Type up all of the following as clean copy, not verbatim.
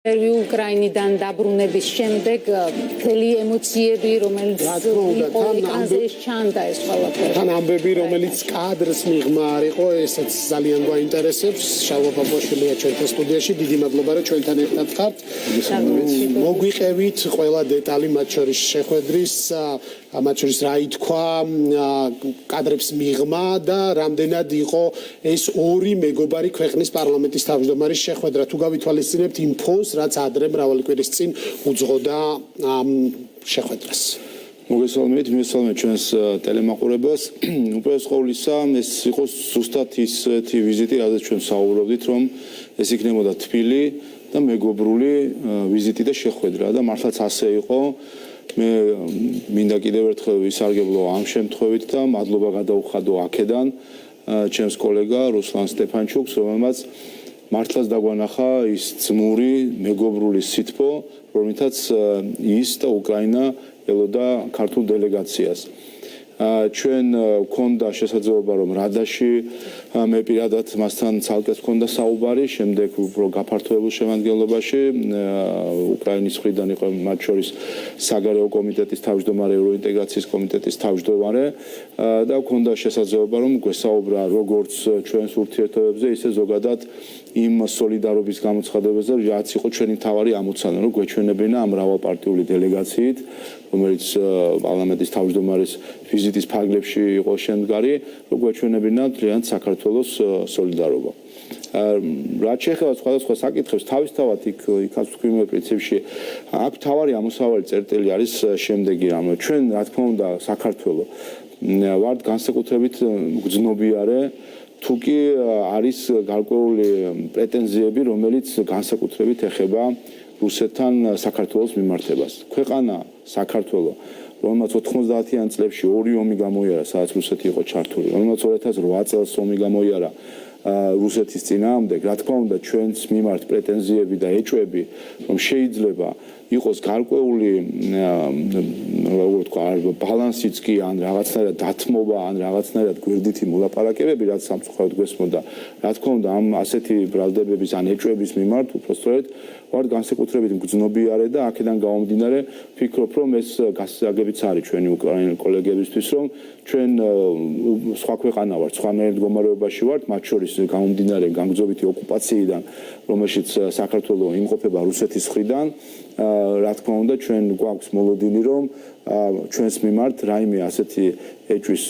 უკრაინიდან დაბრუნების შემდეგ მთელი ემოციები, რომელიც იყო ეკრანზე ჩანდა ეს ყველაფერი. თან ამბები, რომელიც კადრს მიღმა არ იყო, ესაც ძალიან გვაინტერესებს. შალვა პაპუაშვილია ჩვენთან სტუდიაში. დიდი მადლობა, რომ ჩვენთან ერთად ხართ. მოგვიყევით ყველა დეტალი, მათ შორის შეხვედრის, მათ შორის რა ითქვა, კადრებს მიღმა და რამდენად იყო ეს ორი მეგობარი ქვეყნის პარლამენტის თავმჯდომარის შეხვედრა. თუ გავითვალისწინებთ იმ ფონს, რაც ადრე მრავალი კვირის წინ უძღოდა შეხვედრას. მოგესალმებით, მისალმეთ ჩვენს ტელემაყურებელს. უპირველეს ყოვლისა, ეს იყო ზუსტად ისეთი ვიზიტი, რაზეც ჩვენ საუბრობდით, რომ ეს იქნებოდა თბილი და მეგობრული ვიზიტი და შეხვედრა და მართლაც ასე იყო. მე მინდა კიდევ ერთხელ ვისარგებლო ამ შემთხვევით და მადლობა გადაუხადო აქედან ჩემს კოლეგა რუსლან სტეფანჩუკს, რომელმაც მართლაც დაგვანახა ის ძმური მეგობრული სითბო, რომლითაც ის და უკრაინა ელოდა ქართულ დელეგაციას. ჩვენ გქონდა შესაძლებლობა რომ რადაში მე პირადად მასთან ცალკე გქონდა საუბარი, შემდეგ უფრო გაფართოებულ შემადგენლობაში უკრაინის მხრიდან იყო მათ შორის საგარეო კომიტეტის თავმჯდომარე, ევროინტეგრაციის კომიტეტის თავმჯდომარე და გქონდა შესაძლებლობა რომ გვესაუბრა როგორც ჩვენს ურთიერთობებზე, ისე ზოგადად იმ სოლიდარობის გამოცხადებაზე, რაც იყო ჩვენი მთავარი ამოცანა, რომ გვეჩვენებინა ამ მრავალპარტიული დელეგაციით, რომელიც პარლამენტის თავმჯდომარის ვიზიტის ფარგლებში იყო შემდგარი, რომ გვეჩვენებინა ძალიან საქართველოს სოლიდარობა. რაც შეეხება სხვადასხვა საკითხებს, თავისთავად იქაც თქვი მე პრინციპში აქ მთავარი ამოსავალი წერტილი არის შემდეგი რამ. ჩვენ რა თქმა უნდა საქართველო ვართ განსაკუთრებით გრძნობიარე თუ კი არის გარკვეული პრეტენზიები, რომელიც განსაკუთრებით ეხება რუსეთთან საქართველოს მიმართებას. ქვეყანა საქართველო, რომელმაც 90-იან წლებში ორი ომი გამოიარა, სადაც რუსეთი იყო ჩართული, რომელმაც 2008 წელს ომი გამოიარა რუსეთის წინააღმდეგ, რა თქმა უნდა, ჩვენს მიმართ პრეტენზიები და ეჭვები, რომ შეიძლება იყოს გარკვეული ბალანსიც კი ან რაღაცნაირად დათმობა ან რაღაცნაირად გვერდითი მოლაპარაკებები, რაც სამწუხაროდ გვესმოდა. რა თქმა უნდა, ამ ასეთი ბრალდებების ან ეჭვების მიმართ უпростоრედ ვარ განსაკუთრებით მგრძნობიარე და აქედან გამომდინარე ვფიქრობ, რომ ეს გასაგებიც არის ჩვენი უკრაინელი კოლეგებისთვის, რომ ჩვენ სხვა ქვეყანა ვართ, სხვანაირ მდგომარეობაში ვართ, მათ შორის გამომდინარე გამგზავრითი ოკუპაციიდან, რომელშიც საქართველო იმყოფება რუსეთის მხრიდან. რა თქმა უნდა, ჩვენ გვაქვს მოლოდინი, რომ ჩვენს მიმართ რაიმე ასეთი ეჭვის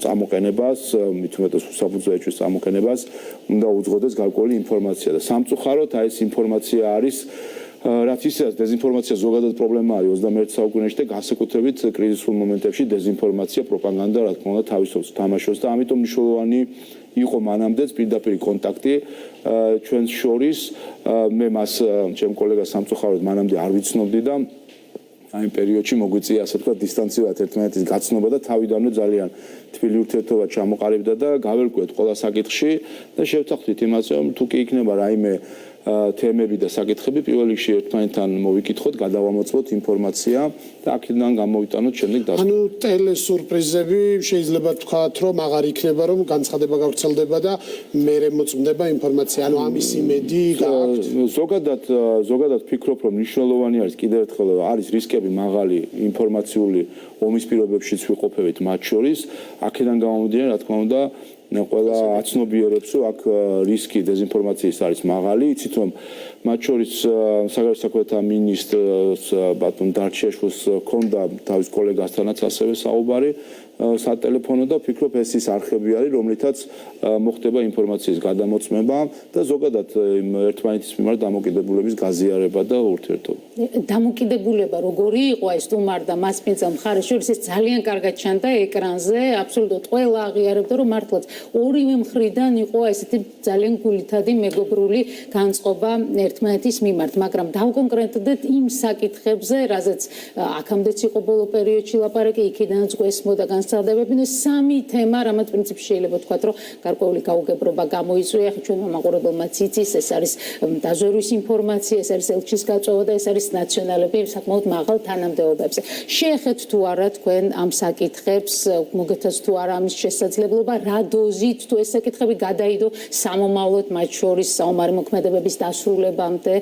წამოყენებას, მით უმეტეს უსაფუძვლო ეჭვის წამოყენებას უნდა უძღოდეს გარკვეული ინფორმაცია და სამწუხაროდ ეს ინფორმაცია არის რაც ისეაც დეзинფორმაცია ზოგადად პრობლემა არის 21 საუკუნეში და განსაკუთრებით კრიზისულ მომენტებში დეзинფორმაცია, პროპაგანდა რა თქმა უნდა თავისუფლად თამაშობს და ამიტომ მნიშვნელოვანი იყო მანამდეც პირდაპირ კონტაქტი ჩვენს შორის. მე მას ჩემ კოლეგას სამწუხაროდ მანამდე არ ვიცნობდი და ამ პერიოდში მოგვიწია ასე თქვა დისტანციურად ერთმანეთის გაცნობა და თავიდანვე ძალიან თბილი ურთიერთობა ჩამოყალიბდა და გავერკვეთ ყველა საკითხში და შევთანხმდით იმას, რომ თუ კი იქნება რაიმე თემები და საკითხები პირველ რიგში ერთმანეთთან მოვიკითხოთ, გადავამოწმოთ ინფორმაცია და აქედან გამოვიტანოთ შემდეგ დასკვნები. ანუ ტელესურპრიზები შეიძლება თქვათ, რომ აღარ იქნება, რომ განცხადება გავრცელდება და მერე მოწმდება ინფორმაცია. ანუ ამის იმედი გააქვთ? ზოგადად ვფიქრობ, რომ მნიშვნელოვანი არის კიდევ ერთხელ არის რისკები მაღალი ინფორმაციული ომის პირობებშიც ვიყოფებით მათ შორის. აქედან გამომდინარე, რა თქმა უნდა, ყველა აცნობიერებს, რომ აქ რისკი დეзинფორმაციის არის მაღალი. იცით რომ მათ შორის საგარეო საქმეთა მინისტრს ბატონ დარჩიაშვილს ჰქონდა თავის კოლეგასთანაც ასევე საუბარი სატელეფონო და ვფიქრობ ეს ის არხები არის, რომლითაც მოხდება ინფორმაციის გადამოწმება და ზოგადად ერთმანეთის მიმართ დამოკიდებულების გაზიარება და ურთიერთობა. დამოკიდებულება როგორი იყო ეს თუმარდა მასპინძელ მხარეს შორის ეს ძალიან კარგად ჩანდა ეკრანზე, აბსოლუტურად ყველა აღიარებდა, რომ მართლაც ორივე მხრიდან იყო ესეთი ძალიან გულითადი მეგობრული განწყობა ერთმანეთის მიმართ, მაგრამ დავკონკრეტდეთ იმ საკითხებზე, რაზეც აქამდეც იყო ბოლო პერიოდში ლაპარაკი, იქიდანაც გვესმოდა გავრცელდებოდნენ. Სამი თემა, რამაც პრინციპში შეიძლება ვთქვათ, რომ გარკვეული გაუგებრობა გამოიწვია ჩვენმა მაყურებელმაც იცის, ეს არის დაზვერვის ინფორმაცია, ეს არის ელჩის გაწვევა და ეს არის ნაციონალები საკმაოდ მაღალ თანამდებობებზე. შეეხეთ თუ არა თქვენ ამ საკითხებს, მოგეთაც თუ არა ამის შესაძლებლობა, რა დოზით თუ ეს საკითხები გადაიდო სამომავლოდ მათ შორის საომარი მოქმედებების დასრულებამდე,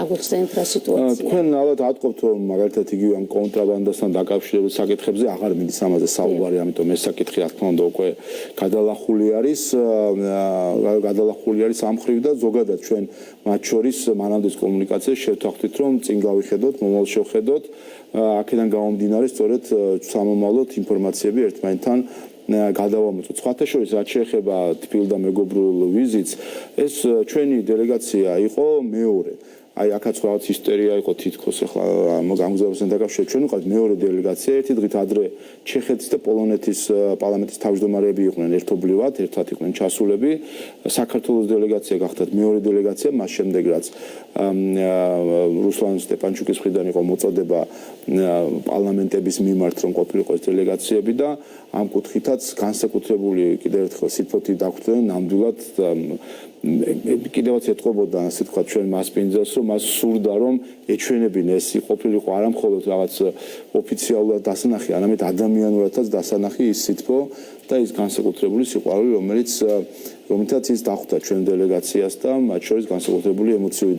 აგვიხსენეთ რა სიტუაცია. თქვენ ალბათ ატყობთ რომ მაგალითად იგივე ამ კონტრაბანდასთან დაკავშირებულ საკითხებზე აღარ მინდის ამაზე საუბარი, ამიტომ ეს საკითხი რა თქმა უნდა უკვე გადალახული არის ამ მხრივ და ზოგადად ჩვენ მათ შორის მანამდეც კომუნიკაციას შევთანხმდით რომ წინ გავიხედოთ, მომავალ შევხედოთ, აქედან გამომდინარე სწორედ სამომავლოდ ინფორმაციები ერთმანეთთან გადავამოწმოთ. სხვათა შორის რაც შეეხება თბილ და მეგობრულ ვიზიტს, ეს ჩვენი დელეგაცია იყო მეორე. აი აქაც რაღაც ჰისტერია იყო თითქოს ახლა გამგზავრებასთან დაკავშირებით. ჩვენ ვიყავით მეორე დელეგაცია, ერთი დღით ადრე ჩეხეთის და პოლონეთის პარლამენტის თავმჯდომარეები იყვნენ ერთობლივად, ერთად იყვნენ ჩასულები. საქართველოს დელეგაცია გახდათ მეორე დელეგაცია, მას შემდეგ რაც რუსლან სტეპანჩუკის მხრიდან იყო მოწოდება პარლამენტების მიმართ რომ ყოფილიყო ეს დელეგაციები და ამ კუთხითაც განსაკუთრებული კიდევ ერთხელ სიფოთი დაგვწევენ ნამდვილად კიდევაც ეთყობოდა ასე თქვა ჩვენ მასპინძელს რომ მას სურდა რომ ეჩვენებინ ეს ყოფილიყო არა მხოლოდ რაღაც ოფიციალურად დასანახი, არამედ ადამიანურადაც დასანახი ის სითბო და ის განსაკუთრებული სიყვარული რომელთაც ის დახვდა ჩვენ დელეგაციას და მათ შორის განსაკუთრებული ემოციური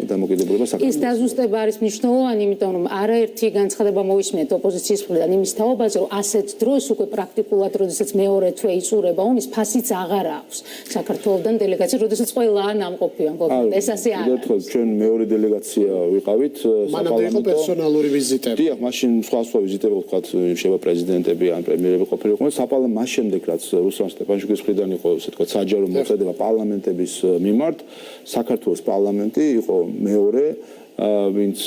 დამოკიდებულება საკითხი. ეს დაზუსტება არის მნიშვნელოვანი, იმიტომ რომ არაერთი განცხადება მოვისმენთ ოპოზიციის მხრიდან იმის თაობაზე, რომ ასეთ დროს უკვე პრაქტიკულად, როდესაც მეორე თვე იწურება ომის, ფასიც აღარ აქვს საქართველოსთან დელეგაცია, როდესაც ყველაა ნამყოფი ან კონკრეტულად ეს ასე არის. ერთხელ ჩვენ მეორე დელეგაცია ვიყავით მანამდე იყო პერსონალური ვიზიტები. დიახ, მაშინ სხვა ვიზიტები ვთქვათ, შევა პრეზიდენტები ან პრემიერები ყოფილიყვნენ. საპარლამენტო მას შემდეგ რაც რუსლან სტეპანჩუკის მხრიდან იყო, ასე თქვა საჯარო მოწოდება პარლამენტების მიმართ, საქართველოს პარლამენტი იყო მეორე ვინც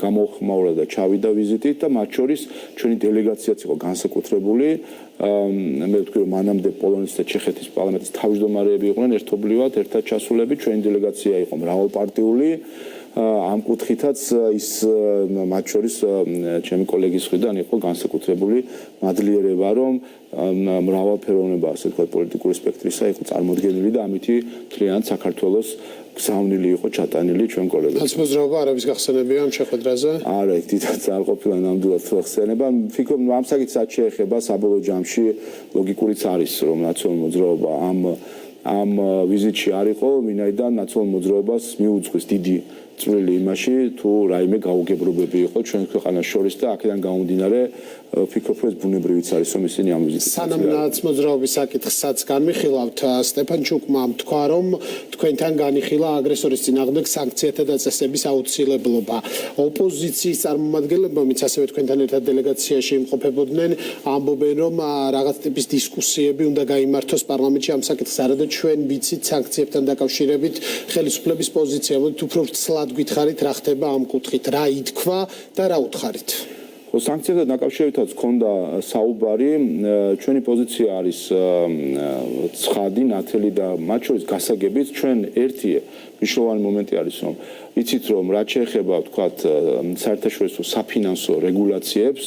გამოხმაურა და ჩავიდა ვიზიტით და მათ შორის ჩვენი დელეგაციაც იყო განსაკუთრებული. მე ვთქვი რომ მანამდე პოლონეთის და ჩეხეთის პარლამენტის თავმჯდომარეები იყვნენ ერთობლივად, ერთად ჩასულები, ჩვენი დელეგაცია იყო მრავალპარტიული. ამ კუთხითაც ის მათ შორის ჩემი კოლეგის მხრიდან იყო განსაკუთრებული მადლიერება რომ მრავალფეროვნება ასე ვთქვათ პოლიტიკური სპექტრისა იყო წარმოდგენილი და ამითი მთლიანად საქართველოს გზავნილი იყო ჩატანილი ჩვენ კოლეგებს. ხალხმოძრაობა არების გახსენებია ამ შეხვედრაზე? არა, დიდად არ ყოფილა ნამდვილად ხსენება. ვფიქრობ ამ საკითხს რაც შეეხება საბოლოო ჯამში ლოგიკურიც არის რომ ნაციონალური მოძრაობა ამ ვიზიტში არ იყო, ვინაიდან ნაციონალურ მოძრაობას მიუძღვის დიდი წვლილი იმაში თუ რაიმე გაუგებრობები იყო ჩვენ ქვეყანას შორის და აქედან გამომდინარე ვფიქრობ რომ ეს ბუნებრივიც არის რომ ისინი ამ ვიზიტს სანამ ნაცმოძრაობის საკითხსაც განვიხილავთ, სტეპანჩუკმა თქვა რომ თქვენთან განიხილა აგრესორის წინააღმდეგ სანქციათა დაწესების აუცილებლობა. ოპოზიციის წარმომადგენლებმა, ვინც ასევე თქვენთან ერთად დელეგაციაში იმყოფებოდნენ, ამბობენ რომ რაღაც ტიპის დისკუსიები უნდა გაიმართოს პარლამენტში ამ საკითხს. არადა ჩვენ ვიცით სანქციებთან დაკავშირებით ხელისუფლების პოზიცია. უფრო ცლად გითხარით რა ხდება ამ კუთხით, რა ითქვა და რა უთხარით? სანქციებთან დაკავშირებითაც ჰქონდა საუბარი, ჩვენი პოზიცია არის ცხადი, ნათელი და მათ შორის გასაგებით ჩვენ ერთი მნიშვნელოვანი მომენტი არის რომ ვიცით რომ რაც შეეხება ვთქვათ საერთაშორისო საფინანსო რეგულაციებს,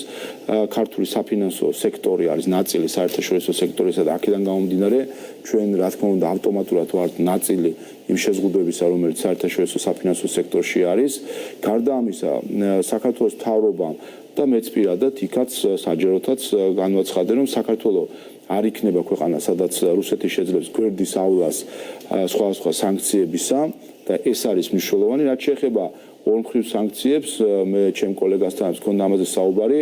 ქართული საფინანსო სექტორი არის ნაწილი საერთაშორისო სექტორისა და აქედან გამომდინარე ჩვენ რა თქმა უნდა ავტომატურად ვართ ნაწილი იმ შეზღუდვებისა რომელიც საერთაშორისო საფინანსო სექტორში არის. გარდა ამისა საქართველოს მთავრობამ და მეც პირადად იქაც საჯაროთაც განვაცხადე რომ საქართველოს არ იქნება ქვეყანა სადაც რუსეთი შეძლებს გვერდისავლას სხვა სანქციებისა და ეს არის მნიშვნელოვანი. რაც შეეხება ორმხრივ სანქციებს, მე ჩემ კოლეგასთან მქონდა ამაზე საუბარი,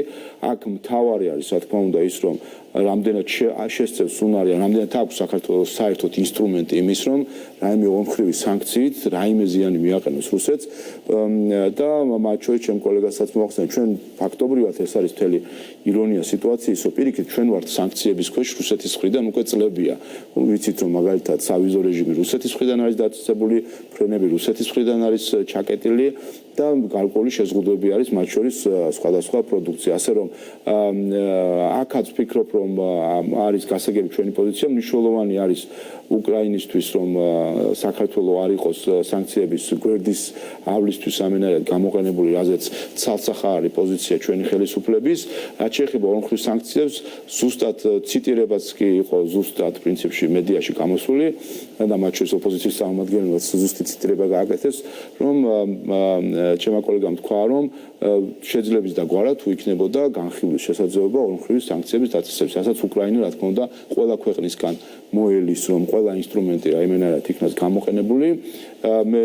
აქ მთავარი არის რა თქმა უნდა ის რომ რამდენად შესწევს უნარი, რამდენად აქვს საქართველოს საერთოდ ინსტრუმენტი იმის რომ რაიმე ორმხრივი სანქციით რაიმე ზიანი მიაყენოს რუსეთს და მათ შორის ჩემ კოლეგასაც მოახსენე ჩვენ ფაქტობრივად ეს არის მთელი ირონია სიტუაციის, რომ პირიქით ჩვენ ვართ სანქციების ქვეშ რუსეთის მხრიდან უკვე წლებია. ვიცით რომ მაგალითად სავიზო რეჟიმი რუსეთის მხრიდან არის დაწესებული, ფრენები რუსეთის მხრიდან არის ჩაკეტილი და გარკვეული შეზღუდვები არის მათ შორის სხვადასხვა პროდუქცია. ასე რომ აქაც ვფიქრობ რომ რომ არის გასაგები ჩვენი პოზიცია, მნიშვნელოვანი არის უკრაინისთვის, რომ საქართველოს არ იყოს სანქციების გვერდის ავლისთვის ამენად გამოყენებული, რაზეც ცალსახარი პოზიცია ჩვენი ხელისუფლების. რაც შეეხება ორმხრივ სანქციებს, ზუსტად ციტირებაც კი იყო ზუსტად პრინციპში მედიაში გამოსული და მათ შორის ოპოზიციის წარმომადგენლებიც ზუსტი ციტირება გააკეთეს, რომ ჩემმა კოლეგამ თქვა, რომ შეძლებს და გვარად თუ იქნებოდა განხილვის შესაძლებლობა ორმხრივი სანქციების დაწესების, რასაც უკრაინა რა თქმა უნდა ყველა ქვეყნისგან მოელის, რომ ყველა ინსტრუმენტი რაიმენად იქნას გამოყენებული. მე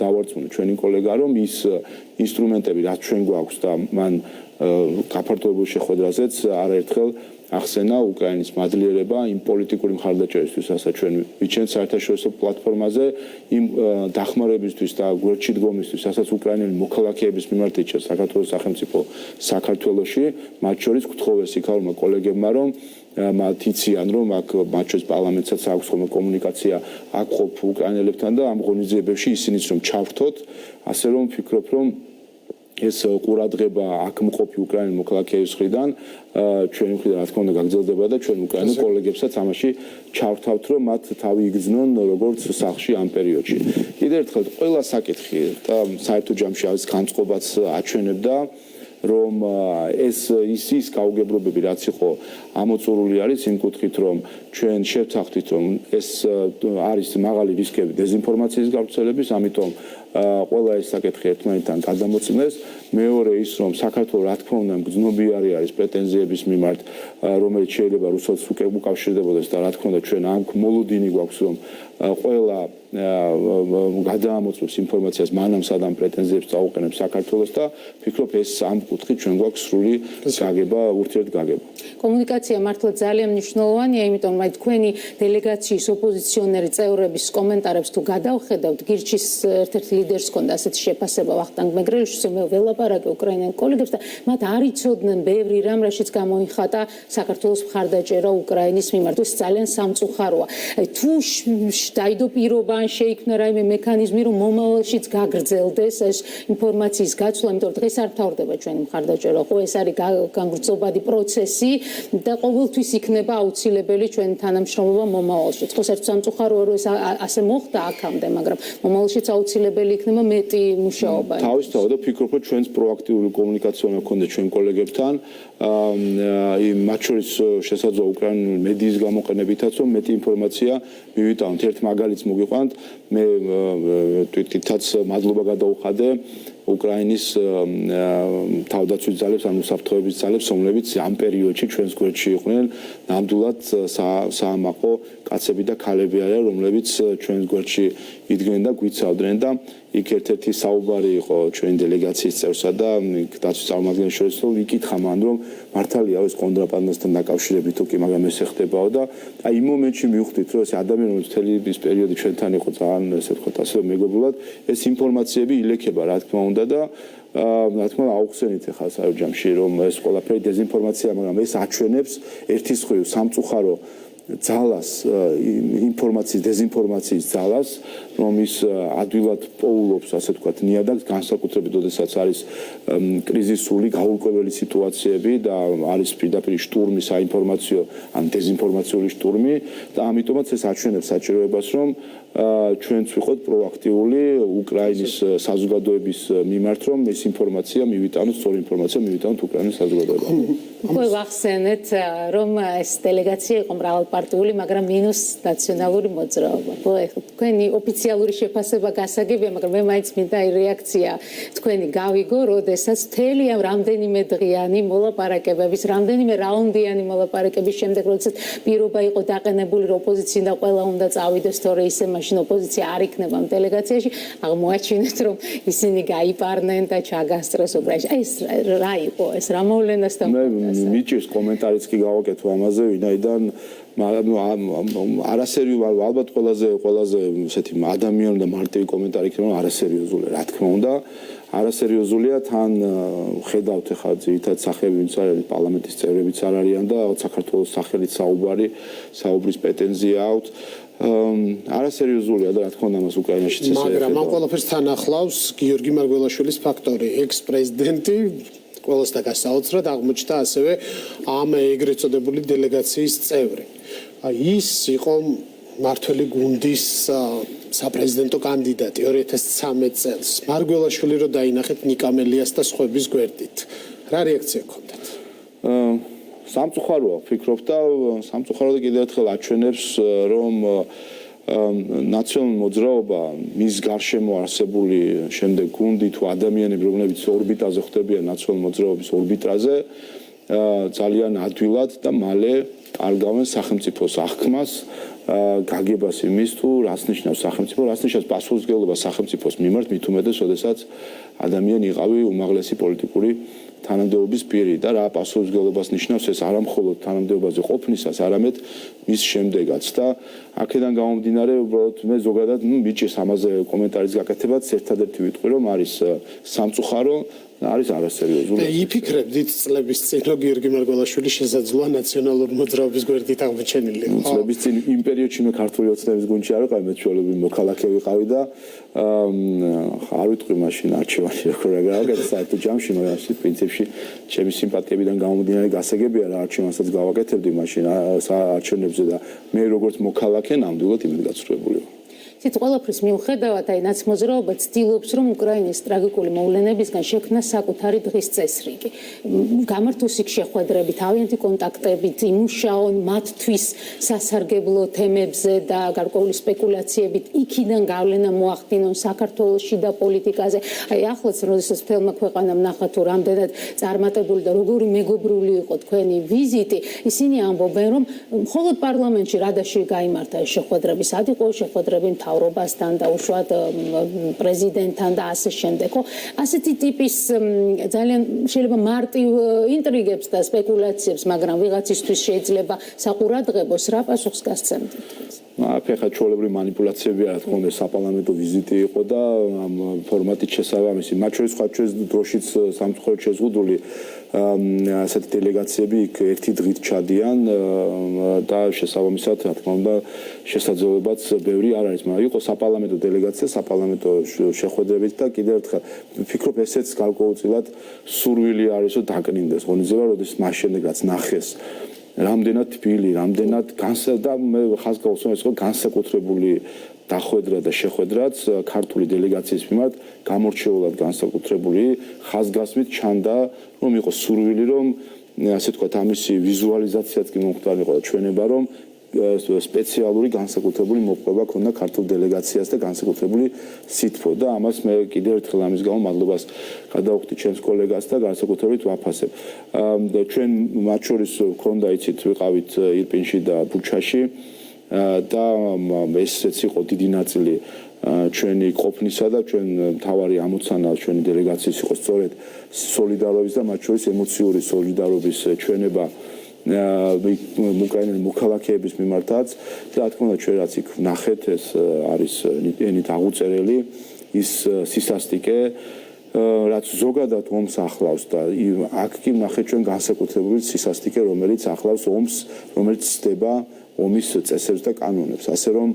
დავარწმუნე ჩვენი კოლეგა, რომ ის ინსტრუმენტები რაც ჩვენ გვაქვს და მან გაფართოებულ შეხვედრაზეც არაერთხელ ახსენა უკრაინის მადლიერება იმ პოლიტიკური მხარდაჭერისთვის, რასაც ჩვენ ვიჩენთ საერთაშორისო პლატფორმაზე, იმ დახმარებისთვის და გვერდში დგომისთვის, რასაც უკრაინელი მოქალაქეების მიმართ იჩენს საქართველოს სახელმწიფო საქართველოში, მათ შორის გთხოვეს იქაურმა კოლეგებმა, რომ მათ იციან, რომ აქ მათ შორის პარლამენტსაც აქვს ხოლმე კომუნიკაცია აქ ყოფ უკრაინელებთან და ამ ღონისძიებებში ისინიც რომ ჩავრთოთ, ასე რომ ვფიქრობ, რომ ეს ყურადღება აქ მყოფი უკრაინელი მოქალაქეების მხრიდან ჩვენი მხრიდან რა თქმა უნდა გაგრძელდება და ჩვენ უკრაინელ კოლეგებსაც ამაში ჩავრთავთ, რომ მათ თავი იგრძნონ როგორც სახლში ამ პერიოდში. კიდევ ერთხელ ყველა საკითხი და საერთო ჯამში არის განწყობაც აჩვენებდა, რომ ის გაუგებრობები რაც იყო ამოწურული არის იმ კუთხით, რომ ჩვენ შევთანხმდით, რომ ეს არის მაღალი რისკები დეзинფორმაციის გავრცელების, ამიტომ ყველა ეს საკითხი ერთმანეთთან გადამოწმეს. მეორე ის, რომ საქართველოს რა თქმა უნდა გრძნობიარე არის პრეტენზიების მიმართ, რომელიც შეიძლება რუსეთს უკვე უკავშირდებოდეს და რა თქმა უნდა ჩვენ ამ მოლოდინი გვაქვს, რომ ყველა გადაამოწმებს ინფორმაციას მანამ სადამ პრეტენზიებს წაუყენებს საქართველოს და ვფიქრობ ეს ამ კუთხით ჩვენ გვაქვს სრული გაგება, ურთიერთგაგება. კომუნიკაცია მართლა ძალიან მნიშვნელოვანია, იმიტომ რომ თქვენი დელეგაციის ოპოზიციონერი წევრების კომენტარებს თუ გადავხედავთ, გირჩის ერთ-ერთი ლიდერს ჰქონდა ასეთი შეფასება ვახტანგ მეგრელიშვილს, მე ველაპარაკე უკრაინელ კოლეგებს და მათ არ იცოდნენ ბევრი რამ, რაშიც გამოიხატა საქართველოს მხარდაჭერა უკრაინის მიმართ. ეს ძალიან სამწუხაროა. თუ დაიდო პირობა ან შეიქმნა რაიმე მექანიზმი, რომ მომავალშიც გაგრძელდეს ეს ინფორმაციის გაცვლა, იმიტომ რომ დღეს არ თავდება ჩვენი მხარდაჭერა, ხო ეს არის განგრძობადი პროცესი და ყოველთვის იქნება აუცილებელი ჩვენი თანამშრომლობა მომავალში. ხო საერთოდ სამწუხაროა, რომ ეს ასე მოხდა აქამდე, მაგრამ მომავალშიც აუცილებელი იქნება მეტი მუშაობა. თავისთავად და ვფიქრობ, რომ ჩვენს პროაქტიული კომუნიკაცია უნდა გქონდეს ჩვენ კოლეგებთან, მათ შორის შესაძლოა უკრაინული მედიის გამოყენებითაც, რომ მეტი ინფორმაცია მივიტანოთ. ერთ მაგალითს მოგიყვანთ, მე თვითითაც მადლობა გადაუხადე უკრაინის თავდაცვის ძალებს, ანუ საფრთხეების ძალებს, რომლებიც ამ პერიოდში ჩვენს გვერდში იყვნენ, ნამდვილად საამაყო კაცები და ქალები არიან, რომლებიც ჩვენს გვერდში იდგნენ და გვიცავდნენ და იქ ერთ-ერთი საუბარი იყო ჩვენი დელეგაციის წევრსა და დაცვის წარმომადგენლებს შორის, რომ იკითხა მან, რომ მართალია ეს კონტრაბანდასთან დაკავშირებით თუ კი, მაგრამ ეს ხდებაო და აი იმ მომენტში მივხვდით, რომ ეს ადამიანი, რომელიც მთელი ის პერიოდი ჩვენთან იყო, ძალიან ესე ვთქვათ, ასე მეგობრულად, ეს ინფორმაციები ილექება, რა თქმა უნდა და რა თქმა უნდა აუხსენით ახლა საერთო რომ ეს ყველაფერი დეзинფორმაცია, მაგრამ ეს აჩვენებს ერთის მხრივ სამწუხარო ძალას, ინფორმაციის დეзинფორმაციის ძალას, რომ ის ადვილად პოულობს, ასე ვთქვათ, ნიადაგს, განსაკუთრებით, როდესაც არის კრიზისული, გაურკვეველი სიტუაციები და არის პირდაპირ შტურმი, საინფორმაციო ან დეзинფორმაციული შტურმი და ამიტომაც ეს აჩვენებს საჭიროებას, რომ ჩვენც ვიყოთ პროაქტიული უკრაინის საზოგადოების მიმართ, რომ ეს ინფორმაცია მივიტანოთ, სწორი ინფორმაცია მივიტანოთ უკრაინის საზოგადოებამ. უკვე ვახსენეთ, რომ ეს დელეგაცია იყო მრავალპარტიული, მაგრამ მინუს ნაციონალური მოძრაობა. ხო, ეხლა თქვენი ოფიციალური შეფასება გასაგებია, მაგრამ მე მაინც მინდა რეაქცია თქვენი გავიგო, როდესაც მთელი ამ რამდენიმე დღიანი მოლაპარაკებების, რამდენიმე რაუნდიანი მოლაპარაკების შემდეგ, როდესაც პირობა იყო დაყენებული, რომ ოპოზიცია და ყველა უნდა წავიდეს, თორე ისე მაშინ ოპოზიცია არ იქნება ამ დელეგაციაში, აღმოაჩინეთ, რომ ისინი გაიპარნენ და ჩაგასწრეს უკრაინაში. ეს რა იყო, ეს რა მოვლენასთან მიჭირს კომენტარიც კი გავაკეთო ამაზე, ვინაიდან არასერიოზული, ალბათ ყველაზე ესეთი ადამიანური და მარტივი კომენტარი იქნება, არასერიოზული, რა თქმა უნდა, არასერიოზულია, თან ხედავთ ახლა ძირითადად სახეები, ვინც არის პარლამენტის წევრებიც არ არიან და საქართველოს სახელით საუბრის პრეტენზია აქვს. არასერიოზულია და რა თქმა უნდა მას უკრაინაშიც ესე. მაგრამ ამ ყველაფერს თან ახლავს გიორგი მარგველაშვილის ფაქტორი, ექს-პრეზიდენტი ყველას და გასაოცრად აღმოჩნდა ასევე ამ ეგრეთ წოდებული დელეგაციის წევრი. ის იყო მართველი გუნდის საპრეზიდენტო კანდიდატი 2013 წელს. მარგველაშვილი რო დაინახეთ ნიკამელიას და სხვების გვერდით. რა რეაქცია ჰქონდათ? სამწუხაროა, ვფიქრობ და სამწუხაროდ კიდევ ერთხელ აჩვენებს, რომ ნაციონალური მოძრაობა მის გარშემო არსებული შემდეგ გუნდი თუ ადამიანები, რომლებიც ორბიტაზე ხდებიან ნაციონალური მოძრაობის ორბიტაზე, ძალიან ადვილად და მალე კარგავენ სახელმწიფოს აღქმას, გაგებას იმის თუ რას ნიშნავს სახელმწიფო, რას ნიშნავს პასუხისმგებლობა სახელმწიფოს მიმართ, მით უმეტეს, როდესაც ადამიანი იყავი უმაღლესი პოლიტიკური თანამდებობის პირი და რა პასუხისმგებლობას ნიშნავს ეს არა მხოლოდ თანამდებობაზე ყოფნისას, არამედ მის შემდეგაც და აქედან გამომდინარე, უბრალოდ მე ზოგადად მიჭირს ამაზე კომენტარის გაკეთებაც, ერთადერთი ვიტყვი, რომ არის სამწუხარო არის არასერიოზული. იფიქრებდით წლების წინ, რომ გიორგი მარგველაშვილი შესაძლოა ნაციონალური მოძრაობის გვერდით აღმოჩენილი. წლების წინ იმ პერიოდში მე ქართული ოცნების გუნდში არ ვიყავი, მეცვალები მოქალაქე ვიყავი და არ ვიტყვი მაშინ არჩევანი როგორ გავაკეთე საერთო ჯამში, მაგრამ პრინციპში ჩემი სიმპათიებიდან გამომდინარე გასაგებია რა არჩევანსაც გავაკეთებდი მაშინ არჩევნებზე და მე როგორც მოქალაქე ნამდვილად იმედგაცრუებული ვარ. ცით ყველაფრის მიუხედავად, აი ნაცმოძრაობა ცდილობს, რომ უკრაინის ტრაგიკული მოვლენებისგან შექმნა საკუთარი დღის წესრიგი. გამართოს იქ შეხვედრები, თავიანთი კონტაქტებით, იმუშაონ მათთვის სასარგებლო თემებზე და გარკვეული სპეკულაციებით, იქიდან გავლენა მოახდინონ საქართველოში და პოლიტიკაზე. აი ახლაც, როდესაც მთელმა ქვეყანამ ნახა თუ რამდენად წარმატებული და როგორი მეგობრული იყო თქვენი ვიზიტი, ისინი ამბობენ, რომ მხოლოდ პარლამენტში რადაში გაიმართა ეს შეხვედრები, სად იყო შეხვედრები მთავრობასთან და უშუალოდ პრეზიდენტთან და ასე შემდეგ. ასეთი ტიპის ძალიან შეიძლება მარტივ ინტრიგებს და სპეკულაციებს, მაგრამ ვიღაცისთვის შეიძლება საყურადღებოს რა პასუხს გასცემთ? აფეხა ჩვეულებრივი მანიპულაციები არა თქო უნდა საპარლამენტო ვიზიტი იყო და ამ ფორმატით შესაბამისი. მათ შორის სხვა ჩვენს დროშიც სამწუხაროდ შეზღუდული ასეთი დელეგაციები იქ ერთი დღით ჩადიან და შესაბამისად რა თქმა უნდა შესაძლებლობაც ბევრი არ არის, მაგრამ იყო საპარლამენტო დელეგაცია, საპარლამენტო შეხვედრებით და კიდევ ერთხელ ვფიქრობ ესეც გარკვეულწილად სურვილი არის რომ დაკნინდეს ღონისძიება, როდესაც მას შემდეგ რაც ნახეს რამდენად თბილი, რამდენად და მე ხაზს გავუსვამს რომ განსაკუთრებული დახვედრა და შეხვედრაც ქართული დელეგაციის მიმართ გამორჩეულად განსაკუთრებული ხაზგასმით ჩანდა, რომ იყო სურვილი, რომ ასე თქვა ამისი ვიზუალიზაციაც კი მომხდარიყო და ჩვენება, რომ სპეციალური განსაკუთრებული მოპყრობა ქონდა ქართულ დელეგაციას და განსაკუთრებული სითბო და ამას მე კიდევ ერთხელ ამის გამო მადლობას გადავხდი ჩემს კოლეგას და განსაკუთრებით ვაფასებ. ჩვენ მათ შორის ქონდა იცით ვიყავით ირპინში და ბუჩაში და ესეც იყო დიდი ნაწილი ჩვენი ყოფნისა და ჩვენ მთავარი ამოცანა ჩვენი დელეგაციის იყო სწორედ სოლიდარობის და მათ შორის ემოციური სოლიდარობის ჩვენება უკრაინელი მოქალაქეების მიმართაც და რა თქმა უნდა ჩვენ რაც იქ ვნახეთ ეს არის ენით აღუწერელი ის სისასტიკე რაც ზოგადად ომს ახლავს და აქ კი ვნახეთ ჩვენ განსაკუთრებული სისასტიკე რომელიც ახლავს ომს რომელიც ცდება ომის წესებს და კანონებს ასე რომ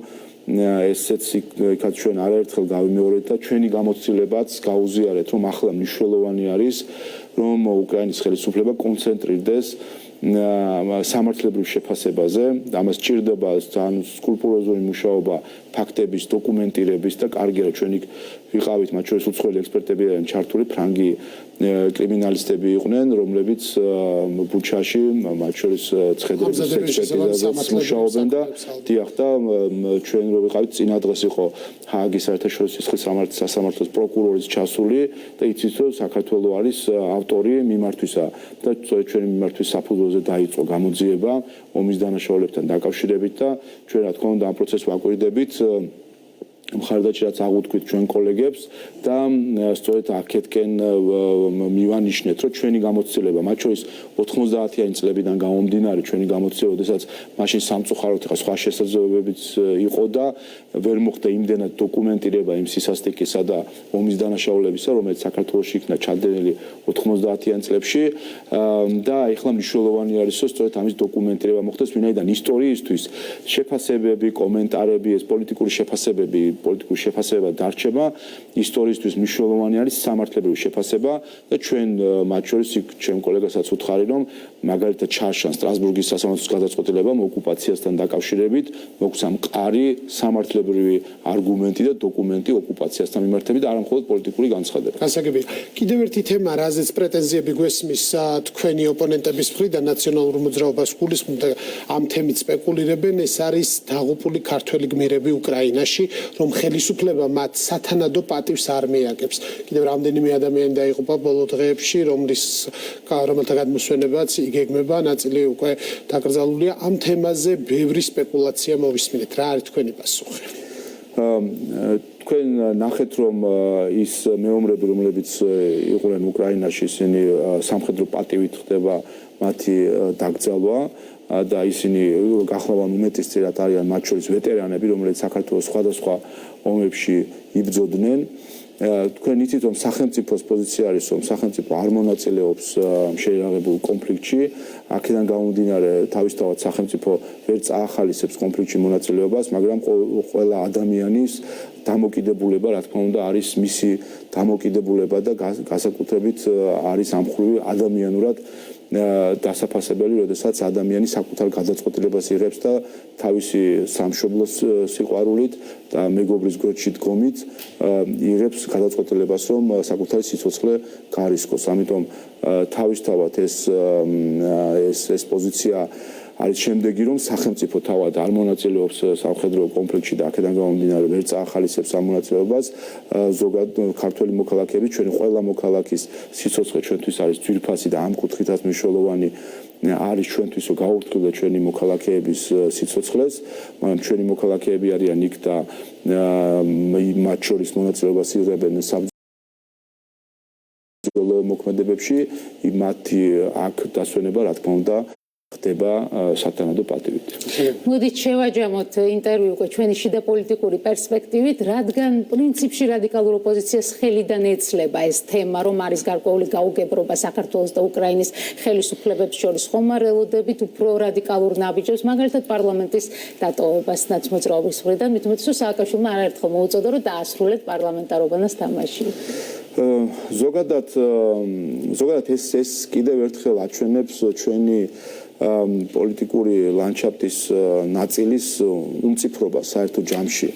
ესეც იქაც ჩვენ არაერთხელ გავიმეორეთ და ჩვენი გამოცდილებაც გაუზიარეთ რომ ახლა მნიშვნელოვანი არის რომ უკრაინის ხელისუფლება კონცენტრირდეს სამართლებრივ შეფასებაზე და ამას ჭირდება ძალიან სკრუპულოზური მუშაობა ფაქტების დოკუმენტირების და კარგია რომ ჩვენ იქ ვიყავით მათ შორის უცხოელი ექსპერტები არიან ჩართული ფრანგი კრიმინალისტები იყვნენ რომლებიც ბუჩაში მათ შორის ცხედრების ექსპერტიზაზე მუშაობენ და დიახ და ჩვენ რო ვიყავით წინა დღეს იყო ჰააგის საერთაშორისო სასამართლოს პროკურორის ჩასული და იცით რომ საქართველოს არის ავტორი მიმართვისა და ჩვენი მიმართვის საფუძველზე დაიწყო გამოძიება ომის დანაშაულებთან დაკავშირებით და ჩვენ რა თქმა უნდა ამ პროცესს ვაკვირდებით მხარდაჭერა რაც აღუთქვით ჩვენ კოლეგებს და სწორედ აქეთკენ მივანიშნეთ რომ ჩვენი გამოცდილება მათ შორის 90-იანი წლებიდან გამომდინარე ჩვენი გამოცდილება, როდესაც მაშინ სამწუხაროდ ხა სხვა შესაძლებლობებიც იყო და ვერ მოხდა იმდენად დოკუმენტირება იმ სისასტიკისა და ომის დანაშაულებისა, რომელიც საქართველოში იქნა ჩადენილი 90-იან წლებში და ეხლა მნიშვნელოვანი არის რომ სწორედ ამის დოკუმენტირება მოხდეს ვინაიდან ისტორიისთვის შეფასებები, კომენტარები, ეს პოლიტიკური შეფასებები პოლიტიკური შეფასება დარჩება, ისტორიისთვის მნიშვნელოვანი არის სამართლებრივი შეფასება და ჩვენ მათ შორის ჩემ კოლეგასაც ვუთხარი, რომ მაგალითად ჩარშან სტრასბურგის სასამართლოს გადაწყვეტილებამ ოკუპაციასთან დაკავშირებით მოგვცა მყარი სამართლებრივი არგუმენტი და დოკუმენტი ოკუპაციასთან მიმართებით, არა მხოლოდ პოლიტიკური განცხადება. გასაგებია. კიდევ ერთი თემა, რაზეც პრეტენზიები გვესმის თქვენი ოპონენტების მხრიდან ნაციონალურ მოძრაობას გულისხმობ და ამ თემით სპეკულირებენ, ეს არის დაღუპული ქართველი გმირები უკრაინაში, რომ ხელისუფლება მათ სათანადო პატივს არ მიაგებს. კიდევ რამდენიმე ადამიანი დაიღუპა ბოლო დღეებში, რომელთა გადმოსვენებაც იგეგმება, ნაწილი უკვე დაკრძალულია. ამ თემაზე ბევრი სპეკულაცია მოვისმინეთ. რა არის თქვენი პასუხი? თქვენ ნახეთ, რომ ის მეომრები, რომლებიც იყვნენ უკრაინაში, ისინი სამხედრო პატივით ხდება მათი დაკრძალვა და ისინი გახლავან უმეტესწილად არიან მათ შორის ვეტერანები, რომლებიც საქართველოს სხვადასხვა ომებში იბრძოდნენ. თქვენ იცით, რომ სახელმწიფოს პოზიცია არის, რომ სახელმწიფო არ მონაწილეობს შეიარაღებულ კონფლიქტში. აქედან გამომდინარე, თავისთავად სახელმწიფო ვერ წაახალისებს კონფლიქტში მონაწილეობას, მაგრამ ყველა ადამიანის დამოკიდებულება, რა თქმა უნდა, არის მისი დამოკიდებულება და განსაკუთრებით არის ამხრივი ადამიანურად დასაფასებელი, როდესაც ადამიანი საკუთარ გადაწყვეტილებას იღებს და თავისი სამშობლოს სიყვარულით და მეგობრის გვერდში დგომით იღებს გადაწყვეტილებას, რომ საკუთარი სიცოცხლე გაარისკოს. ამიტომ თავისთავად ეს პოზიცია არის შემდეგი, რომ სახელმწიფო თავად არ მონაწილეობს სამხედრო კონფლიქტში და აქედან გამომდინარე ვერ წაახალისებს ამ მონაწილეობას. ზოგადად ქართველი მოქალაქეები, ჩვენი ყველა მოქალაქის სიცოცხლე ჩვენთვის არის ძვირფასი და ამ კუთხითაც მნიშვნელოვანი არის ჩვენთვის, რომ გაურთქილდა ჩვენი მოქალაქეების სიცოცხლეს, მაგრამ ჩვენი მოქალაქეები არიან იქ და მათ შორის მონაწილეობას იღებენ საბრძოლო მოქმედებებში, მათი აქ დასვენება, რა თქმა უნდა, ხდება სათანადო პატივით. მოდით შევაჯამოთ ინტერვიუ უკვე ჩვენი შიდა პოლიტიკური პერსპექტივით, რადგან პრინციპში რადიკალურ ოპოზიციას ხელიდან ეცლება ეს თემა, რომ არის გარკვეული გაუგებრობა საქართველოს და უკრაინის ხელისუფლებებს შორის, ხომ არ ელოდებით უფრო რადიკალურ ნაბიჯებს, მაგალითად პარლამენტის დატოვებას ნაცმოძრაობის მხრიდან, მით უმეტეს რომ სააკაშვილმა არაერთხელ მოუწოდა, რომ დაასრულეთ პარლამენტარობანას თამაში. ზოგადად ეს კიდევ ერთხელ აჩვენებს ჩვენი პოლიტიკური ლანდშაფტის ნაწილის უმციფრობას საერთო ჯამში.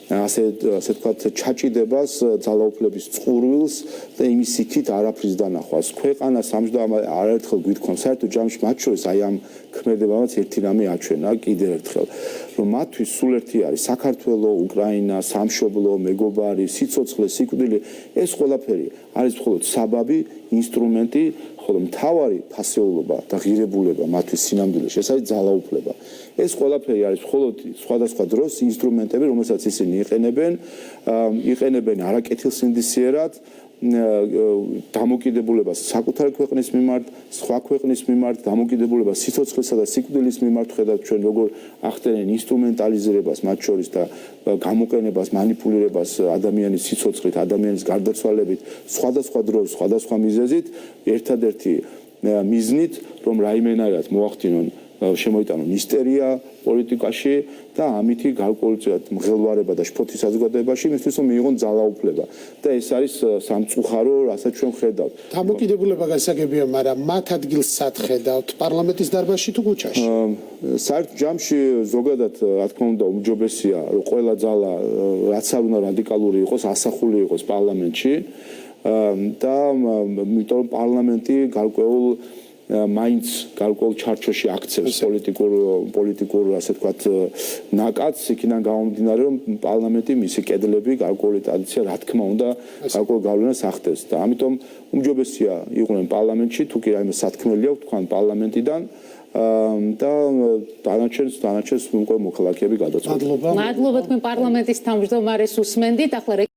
ასე ვთქვათ, ჩაჭიდებას, ძალაუფლების წყურვილს და იმის იქით არაფრის დანახვას. ქვეყანას ამჟამად არაერთხელ გვითქვამ, საერთო ჯამში მათ შორის აი ამ ქმედებამაც ერთი რამე აჩვენა კიდევ ერთხელ, რომ მათთვის სულ ერთი არის საქართველო, უკრაინა, სამშობლო, მეგობარი, სიცოცხლე, სიკვდილი, ეს ყველაფერი არის მხოლოდ საბაბი, ინსტრუმენტი, ხოლო მთავარი ფასეულობა და ღირებულება მათთვის სინამდვილეში ეს არის ძალაუფლება. ეს ყველაფერი არის მხოლოდ სხვადასხვა დროს ინსტრუმენტები, რომელსაც ისინი იყენებენ არაკეთილსინდისიერად, დამოკიდებულებას საკუთარი ქვეყნის მიმართ, სხვა ქვეყნის მიმართ, დამოკიდებულებას სიცოცხლესა და სიკვდილის მიმართ, ხედავთ ჩვენ როგორ ახდენენ ინსტრუმენტალიზებას მათ შორის და გამოყენებას, манипуლირებას ადამიანის სიცოცხლით, ადამიანის გარდაცვალებით, სხვადასხვა დროს, სხვადასხვა მიზეზით, ერთადერთი მიზნით, რომ რაიმენაირად მოახდინონ შემოიტანონ ისტერია პოლიტიკაში და ამითი გარკვეულწილად მღელვარება და შფოთის საზოგადოებაში იმისთვის რომ მიიღონ ძალაუფლება და ეს არის სამწუხარო, რასაც ჩვენ ხედავთ. დამოკიდებულება გასაგებია, მაგრამ მათ ადგილს სად ხედავთ? პარლამენტის დარბაზში თუ ქუჩაში? საერთო ჯამში ზოგადად, რა თქმა უნდა, უმჯობესია, რომ ყველა ძალა, რაც არ უნდა რადიკალური იყოს, ასახული იყოს პარლამენტში და იმიტომ რომ პარლამენტი გარკვეულ მაინც გარკვეულ ჩარჩოში აქცევს პოლიტიკურ ასე ვთქვათ ნაკადს, იქიდან გამომდინარე, რომ პარლამენტი მისი კედლები გარკვეული ტრადიცია, რა თქმა უნდა, გარკვეულ გავლენას ახდენს და ამიტომ უმჯობესია იყვნენ პარლამენტში, თუ კი რაიმე სათქმელი აქვს თქვენ პარლამენტიდან და დანარჩენს უკვე მოქალაქეები გადაწყვეტენ. მადლობა თქვენ პარლამენტის თავმჯდომარეს უსმენდით, ახლა